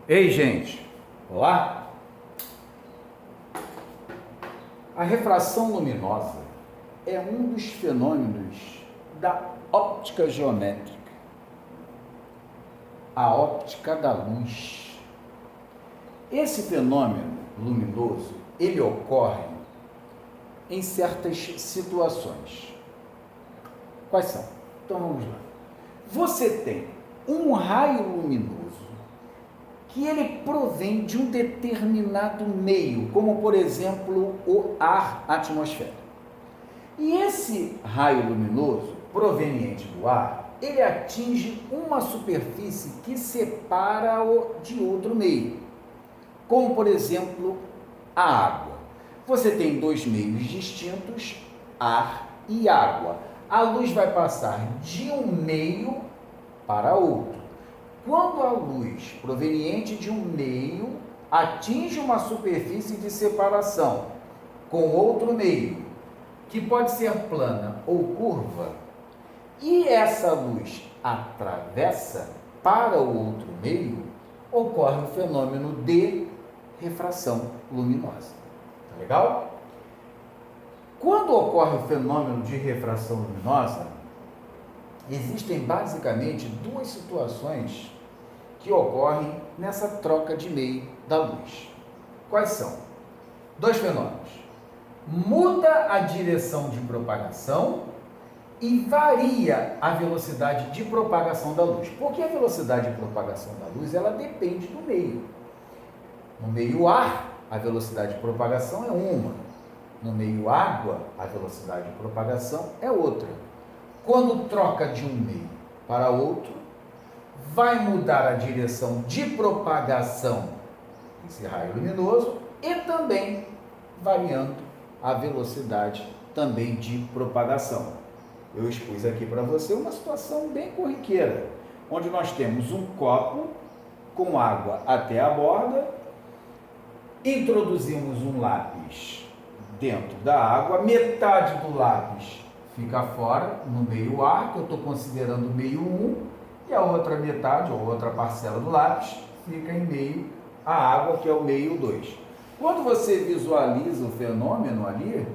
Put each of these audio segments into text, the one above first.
Ei, gente! Olá! A refração luminosa é um dos fenômenos da óptica geométrica, a óptica da luz. Esse fenômeno luminoso, ele ocorre em certas situações. Quais são? Então vamos lá. Você tem um raio luminoso que ele provém de um determinado meio, como por exemplo o ar atmosférico. E esse raio luminoso proveniente do ar, ele atinge uma superfície que separa-o de outro meio, como por exemplo a água. Você tem dois meios distintos, ar e água. A luz vai passar de um meio para outro. Quando a luz proveniente de um meio atinge uma superfície de separação com outro meio, que pode ser plana ou curva, e essa luz atravessa para o outro meio, ocorre o fenômeno de refração luminosa. Tá legal? Quando ocorre o fenômeno de refração luminosa, existem basicamente duas situações que ocorrem nessa troca de meio da luz. Quais são? Dois fenômenos. Muda a direção de propagação e varia a velocidade de propagação da luz. Porque a velocidade de propagação da luz, ela depende do meio. No meio ar, a velocidade de propagação é uma. No meio água, a velocidade de propagação é outra. Quando troca de um meio para outro, vai mudar a direção de propagação desse raio luminoso e também variando a velocidade também de propagação. Eu expus aqui para você uma situação bem corriqueira, onde nós temos um copo com água até a borda, introduzimos um lápis dentro da água, metade do lápis fica fora, no meio ar, que eu estou considerando meio 1, e a outra metade, ou outra parcela do lápis, fica em meio à água, que é o meio 2. Quando você visualiza o fenômeno ali,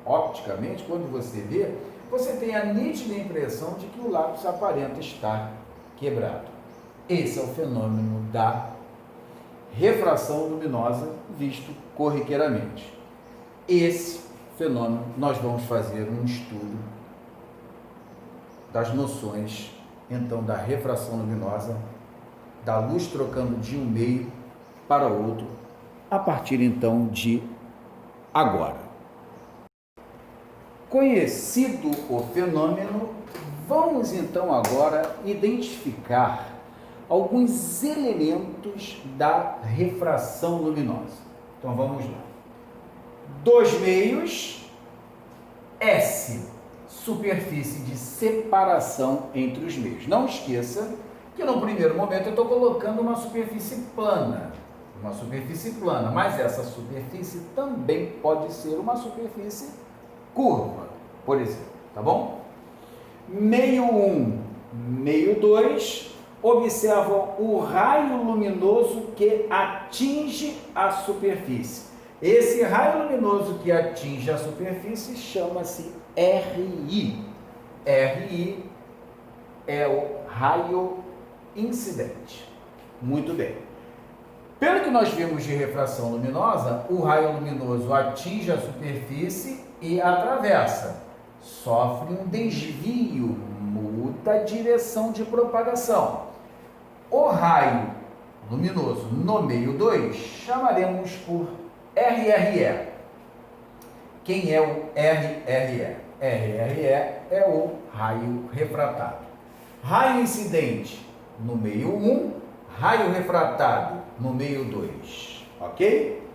opticamente, quando você vê, você tem a nítida impressão de que o lápis aparenta estar quebrado. Esse é o fenômeno da refração luminosa, visto corriqueiramente. Esse fenômeno, nós vamos fazer um estudo das noções, então, da refração luminosa, da luz trocando de um meio para outro, a partir, então, de agora. Conhecido o fenômeno, vamos, então, agora identificar alguns elementos da refração luminosa. Então, vamos lá. Dois meios, S, superfície de separação entre os meios. Não esqueça que no primeiro momento eu estou colocando uma superfície plana, mas essa superfície também pode ser uma superfície curva, por exemplo, tá bom? Meio 1, meio 2, observam o raio luminoso que atinge a superfície. Esse raio luminoso que atinge a superfície chama-se RI. RI é o raio incidente. Muito bem. Pelo que nós vimos de refração luminosa, o raio luminoso atinge a superfície e atravessa. Sofre um desvio, muda a direção de propagação. O raio luminoso no meio 2 chamaremos por RRE. Quem é o RRE? RRE é o raio refratado. Raio incidente no meio 1, raio refratado no meio 2, ok?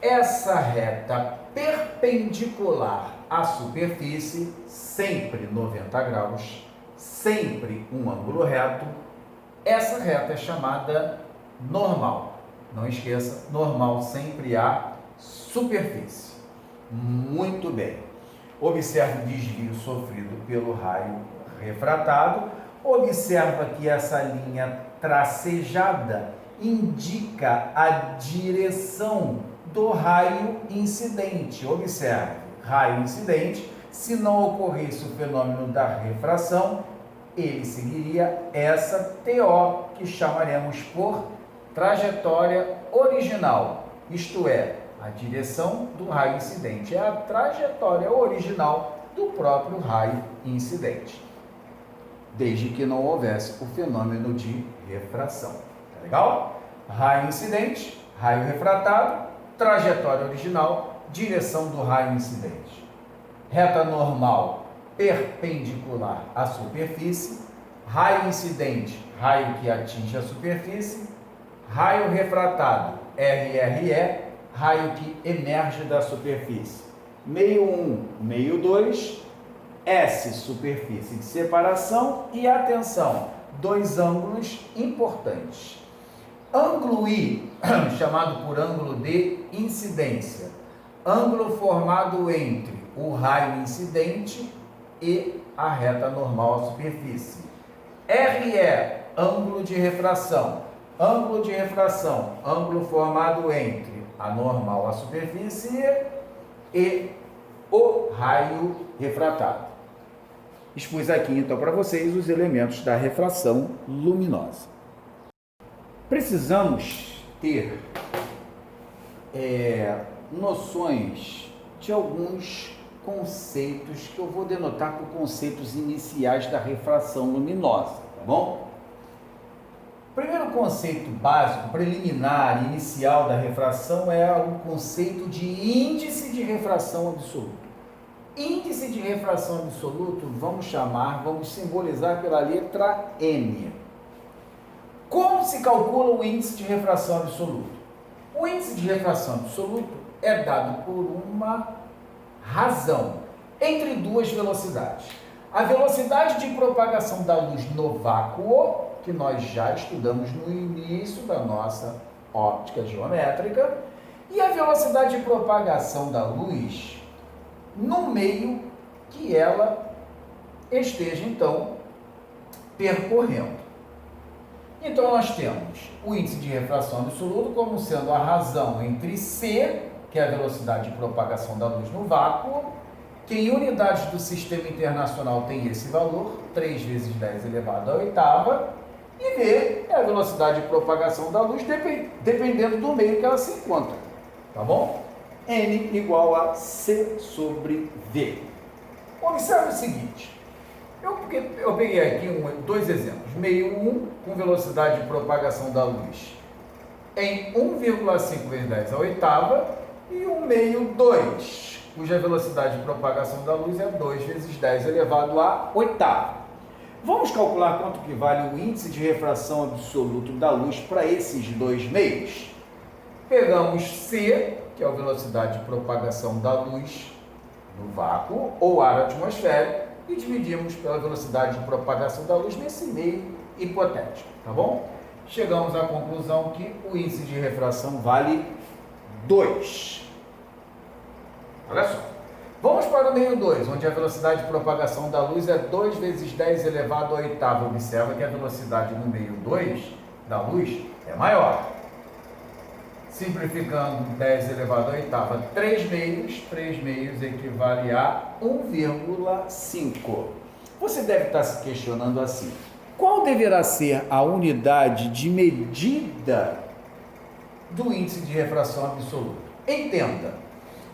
Essa reta perpendicular à superfície, sempre 90 graus, sempre um ângulo reto, essa reta é chamada normal. Não esqueça, normal sempre à superfície. Muito bem. Observe o desvio sofrido pelo raio refratado. Observa que essa linha tracejada indica a direção do raio incidente. Observe, raio incidente, se não ocorresse o fenômeno da refração, ele seguiria essa TO, que chamaremos por trajetória original, isto é, a direção do raio incidente, é a trajetória original do próprio raio incidente, desde que não houvesse o fenômeno de refração. Tá legal? Raio incidente, raio refratado, trajetória original, direção do raio incidente. Reta normal perpendicular à superfície, raio incidente, raio que atinge a superfície, raio refratado, RRE, raio que emerge da superfície. Meio 1, meio 2, S, superfície de separação e, atenção, dois ângulos importantes. Ângulo I, chamado por ângulo de incidência, ângulo formado entre o raio incidente e a reta normal à superfície. RE, ângulo de refração, ângulo formado entre a normal à superfície e o raio refratado. Expus aqui então para vocês os elementos da refração luminosa. Precisamos ter noções de alguns conceitos que eu vou denotar por conceitos iniciais da refração luminosa, tá bom? O primeiro conceito básico, preliminar, inicial da refração é o conceito de índice de refração absoluto. Índice de refração absoluto, vamos simbolizar pela letra N. Como se calcula o índice de refração absoluto? O índice de refração absoluto é dado por uma razão entre duas velocidades. A velocidade de propagação da luz no vácuo, que nós já estudamos no início da nossa óptica geométrica, e a velocidade de propagação da luz no meio que ela esteja, então, percorrendo. Então, nós temos o índice de refração absoluto como sendo a razão entre C, que é a velocidade de propagação da luz no vácuo, que em unidades do sistema internacional tem esse valor, 3 vezes 10 elevado à oitava, e V é a velocidade de propagação da luz dependendo do meio que ela se encontra, tá bom? N igual a C sobre V. Observe o seguinte, eu peguei aqui dois exemplos, meio 1 com velocidade de propagação da luz em 1,5 vezes 10 à oitava e um meio 2, cuja velocidade de propagação da luz é 2 vezes 10 elevado à oitava. Vamos calcular quanto que vale o índice de refração absoluto da luz para esses dois meios? Pegamos C, que é a velocidade de propagação da luz no vácuo ou ar atmosférico, e dividimos pela velocidade de propagação da luz nesse meio hipotético, tá bom? Chegamos à conclusão que o índice de refração vale 2. Olha só. Vamos para o meio 2, onde a velocidade de propagação da luz é 2 vezes 10 elevado à oitava. Observa que a velocidade no meio 2 da luz é maior. Simplificando 10 elevado à oitava, 3 meios equivale a 1,5. Você deve estar se questionando assim, qual deverá ser a unidade de medida do índice de refração absoluto? Entenda,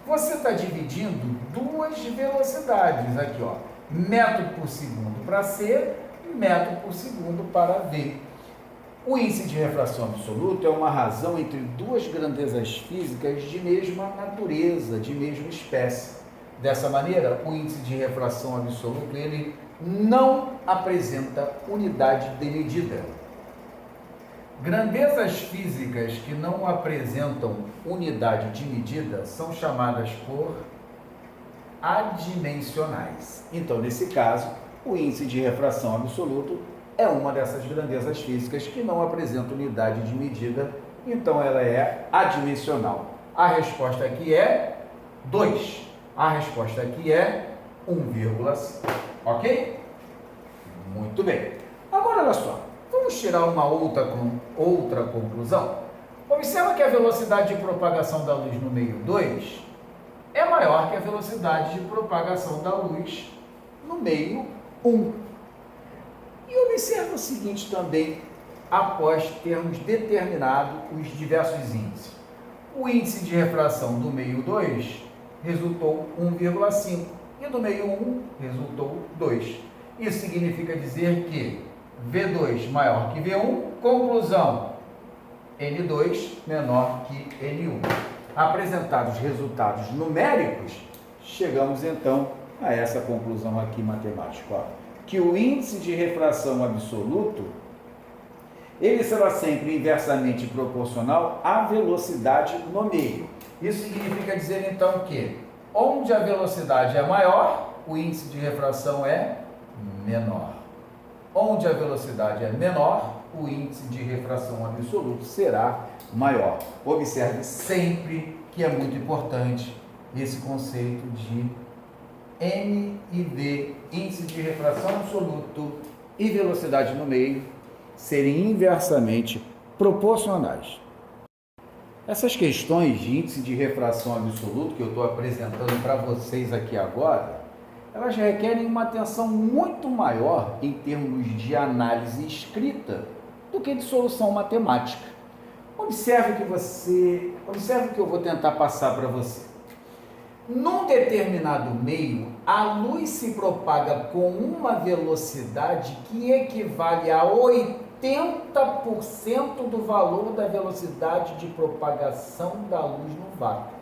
você está dividindo duas velocidades aqui, ó, metro por segundo para C e metro por segundo para V. O índice de refração absoluto é uma razão entre duas grandezas físicas de mesma natureza, de mesma espécie. Dessa maneira, o índice de refração absoluto, ele não apresenta unidade de medida. Grandezas físicas que não apresentam unidade de medida são chamadas por adimensionais. Então, nesse caso, o índice de refração absoluto é uma dessas grandezas físicas que não apresenta unidade de medida, então ela é adimensional. A resposta aqui é 2. A resposta aqui é 1,5. Ok? Muito bem. Agora, olha só, vamos tirar uma outra conclusão. Observa que a velocidade de propagação da luz no meio 2 é maior que a velocidade de propagação da luz no meio 1. E observa o seguinte também, após termos determinado os diversos índices. O índice de refração do meio 2 resultou 1,5 e do meio 1 resultou 2. Isso significa dizer que V2 maior que V1, conclusão, N2 menor que N1. Apresentados resultados numéricos, chegamos então a essa conclusão aqui matemática, ó, que o índice de refração absoluto ele será sempre inversamente proporcional à velocidade no meio. Isso significa dizer então que onde a velocidade é maior, o índice de refração é menor. Onde a velocidade é menor, o índice de refração absoluto será maior. Observe sempre que é muito importante esse conceito de N e V, índice de refração absoluto e velocidade no meio, serem inversamente proporcionais. Essas questões de índice de refração absoluto que eu estou apresentando para vocês aqui agora, elas requerem uma atenção muito maior em termos de análise escrita do que de solução matemática. Observe o que eu vou tentar passar para você. Num determinado meio, a luz se propaga com uma velocidade que equivale a 80% do valor da velocidade de propagação da luz no vácuo.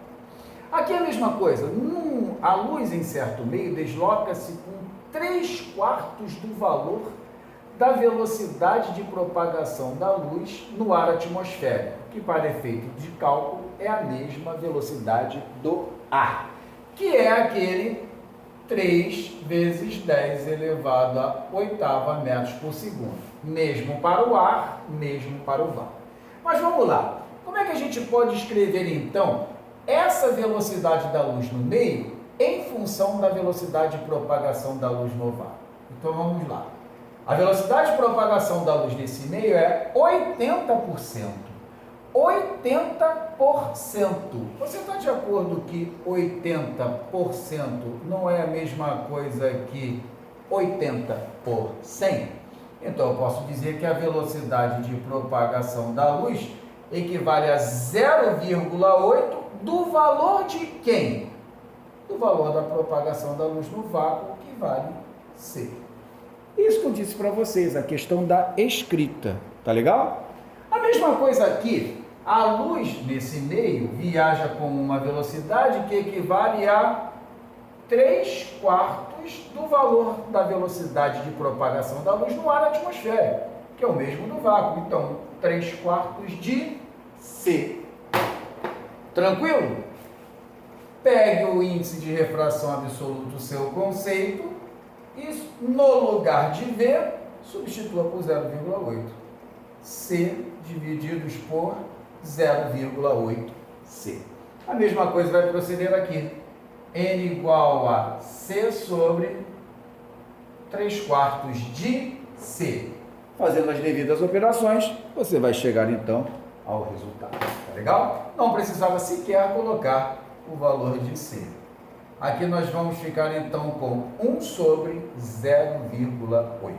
Aqui é a mesma coisa, a luz em certo meio desloca-se com 3/4 do valor da velocidade de propagação da luz no ar atmosférico, que para efeito de cálculo é a mesma velocidade do ar, que é aquele 3 vezes 10 elevado a 8ª metros por segundo, mesmo para o ar, mesmo para o vácuo. Mas vamos lá, como é que a gente pode escrever então essa velocidade da luz no meio em função da velocidade de propagação da luz no vácuo? Então vamos lá. A velocidade de propagação da luz nesse meio é 80%. 80%. Você está de acordo que 80% não é a mesma coisa que 80 por 100? Então eu posso dizer que a velocidade de propagação da luz equivale a 0,8 do valor de quem? Do valor da propagação da luz no vácuo, que vale C. Isso que eu disse para vocês, a questão da escrita, tá legal? A mesma coisa aqui, a luz nesse meio viaja com uma velocidade que equivale a 3/4 do valor da velocidade de propagação da luz no ar atmosférico, que é o mesmo do vácuo. Então, 3/4 de C. Tranquilo? Pegue o índice de refração absoluto, seu conceito, e no lugar de V, substitua por 0,8. C divididos por 0,8C. A mesma coisa vai proceder aqui. N igual a C sobre 3/4 de C. Fazendo as devidas operações, você vai chegar então ao resultado. Tá legal? Não precisava sequer colocar o valor de C. Aqui nós vamos ficar então com 1 sobre 0,8.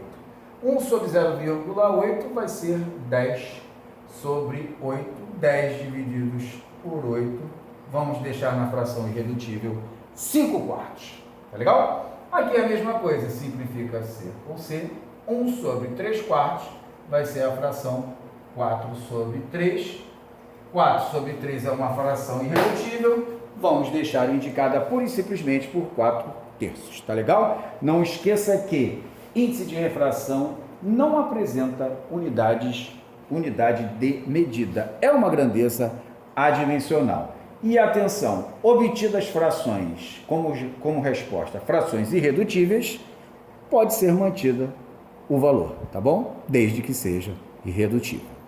1 sobre 0,8 vai ser 10 sobre 8. 10 divididos por 8. Vamos deixar na fração irredutível 5/4. Tá legal? Aqui é a mesma coisa, simplifica C por C. 1 sobre 3/4 vai ser a fração 4 sobre 3. 4 sobre 3 é uma fração irredutível. Vamos deixar indicada pura e simplesmente por 4/3. Tá legal? Não esqueça que índice de refração não apresenta unidade de medida. É uma grandeza adimensional. E atenção, obtidas frações como resposta, frações irredutíveis, pode ser mantida o valor, tá bom? Desde que seja irredutível.